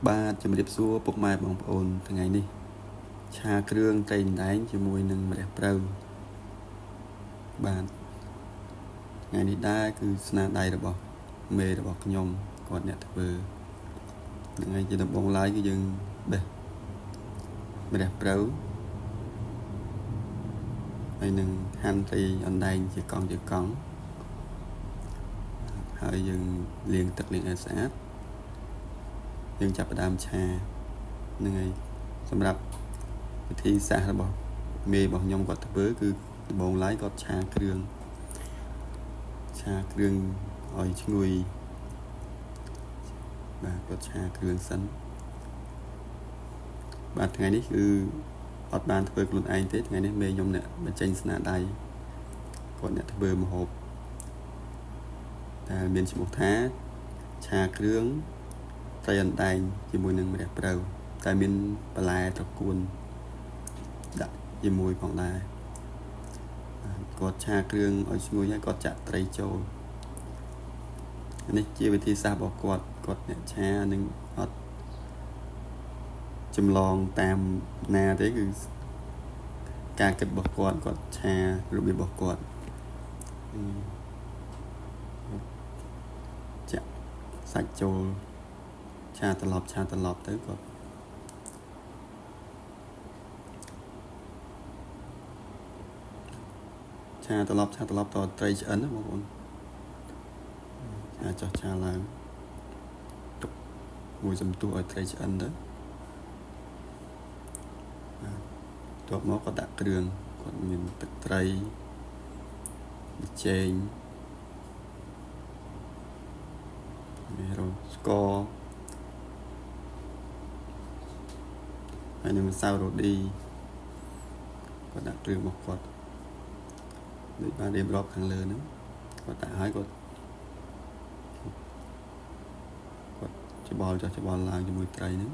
បាទជំរាបសួរពុកម៉ែបងប្អូនថ្ងៃនេះឆាគ្រឿងត្រីដែងជាមួយនឹងម្រះព្រៅបាទថ្ងៃនេះដែរគឺស្នាដៃរបស់មេរបស់ខ្ញុំគាត់អ្នកធ្វើថ្ងៃជាដំបូងឡើយគឺយើងបេះម្រះព្រៅហើយនឹងហាន់ត្រីអណ្ដែងជាកង់ហើយយើងលាងទឹកលាងឲ្យស្អាតយើងចាប់ផ្ដើមឆាហ្នឹងហើយសម្រាប់វិធីសាស្ត្ររបស់មេរបស់ខ្ញុំគាត់ធ្វើគឺដំបូងឡើយគាត់ឆាគ្រឿងឲ្យឈ្ងុយបាទគាត់ឆាគ្រឿងសិនបាទថ្ងៃនេះគឺអត់បានធ្វើខ្លួនឯងទេថ្ងៃនេះមេខ្ញុំអ្នកបញ្ចេញស្នាដៃគាត់អ្នកធ្វើម្ហូបដែលមានឈ្មោះថាឆាគ្រឿងត្រីអណ្ដែងជាមួយនឹងម្រះព្រៅតែមានបន្លែត្រកួនដាក់ជាមួយផងដែរគាត់ឆាគ្រឿងឲ្យឈ្ងុយហើយគាត់ចាក់ត្រីចូលនេះជាវិធីសាស្ត្ររបស់គាត់អ្នកឆានឹងអត់ចម្លងតាមណាទេគឺការគិតរបស់គាត់ឆារបៀបរបស់គាត់ចាក់សាច់ចូលឆាត្រឡប់ទៅគាត់ឆាត្រឡប់តត្រីឆ្អិនណាបងប្អូនចោះឆាឡើងទុកមួយសំទុះឲ្យត្រីឆ្អិនទៅបន្ទាប់មកគាត់ដាក់គ្រឿងគាត់មានទឹកត្រីប៊ីចេងមានរំស្ករហើយនឹងម្សៅរ៉ូឌីគាត់ដាក់គ្រឿងរបស់គាត់ដូចបានរៀបរាប់ខាងលើហ្នឹងគាត់ដាក់ឲ្យគាត់ច្បល់ឡើងជាមួយត្រីហ្នឹង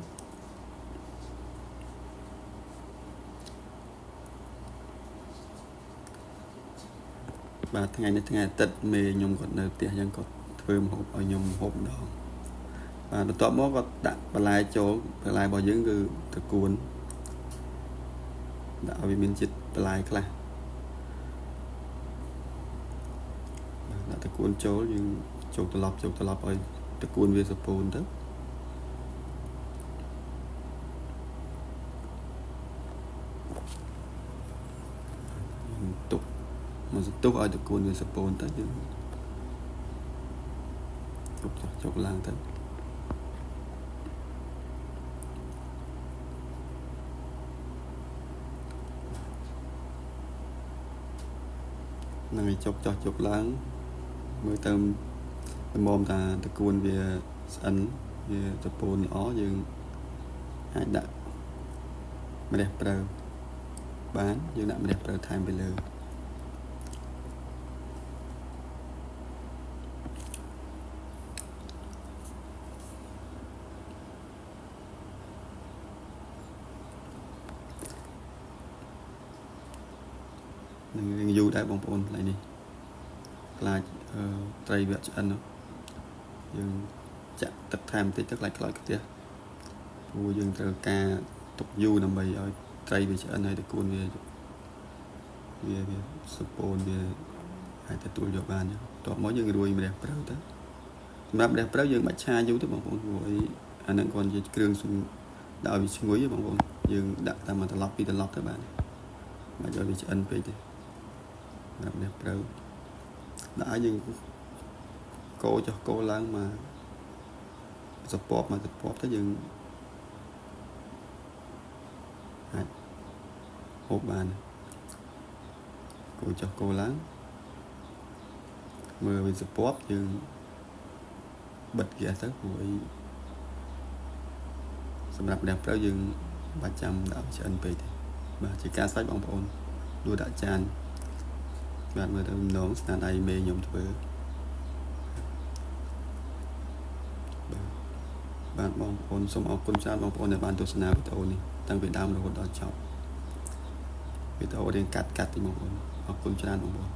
បាទថ្ងៃនេះថ្ងៃអាទិត្យមេខ្ញុំគាត់នៅផ្ទះអញ្ចឹងគាត់ធ្វើម្ហូបឲ្យខ្ញុំម្ហូបម្ដងបាទបន្ទាប់មកគាត់ដាក់បន្លែចូលបន្លែរបស់យើងគឺត្រកួនដាក់ឲ្យវាមានជាតិបន្លែខ្លះដាក់ត្រកួនចូលយើងចូលត្រឡប់ឲ្យត្រកួនវាសពូនទៅទុកមកសន្ទុះឲ្យត្រកួនវាសពូនទៅយើងចុកឡើងទៅនឹងឲ្យចុកឡើងមើលទៅល្មមថាត្រកួនវាស្អិនវាសពូនល្អយើងអាចដាក់ម្រះព្រៅបានយើងដាក់ម្រះព្រៅថែមពីលើនឹងយូរដែរបងប្អូនឡើយនេះខ្លាចត្រីវាឆ្អិនយើងចាក់ទឹកថែមបន្តិចទៅខ្លាចខ្លោចខ្ទះព្រោះយើងត្រូវការទុកយូរដើម្បីឲ្យត្រីវាឆ្អិនហើយត្រកួនវាសពូនវាអាចទទួលយកបានបន្ទាប់មកយើងរួយម្រះព្រៅទៅសម្រាប់ម្រះព្រៅយើងបាច់ឆាយូរទេបងប្អូនព្រោះអានឹងគាត់ជាគ្រឿងដាក់ឲ្យវាឈ្ងុយបងប្អូនយើងដាក់តាមមួយត្រឡប់ពីរត្រឡប់ទៅបានមិនឲ្យវាឆ្អិនពេកទេសម្រាប់ម្រះព្រៅដាក់ឲ្យយើងកូរឡើងមកសពប់ទៅយើងអាចហូបបានកូរឡើងមើលវាសពប់យើងបិទហ្គាសទៅព្រោះសម្រាប់ម្រះព្រៅយើងបាច់ចាំដាក់ឆ្អិនពេកទេបាទជាការស្រេចបងប្អូនដួសដាក់ចានបាទមើលទៅម្ដងស្នាដៃមេខ្ញុំធ្វើបាទបងប្អូនសូមអរគុណច្រើនបងប្អូនដែលបានទស្សនាវីដេអូនេះតាំងពីដើមរហូតដល់ចប់វីដេអូរៀងកាត់តិចបងប្អូនអរគុណច្រើនបងប្អូន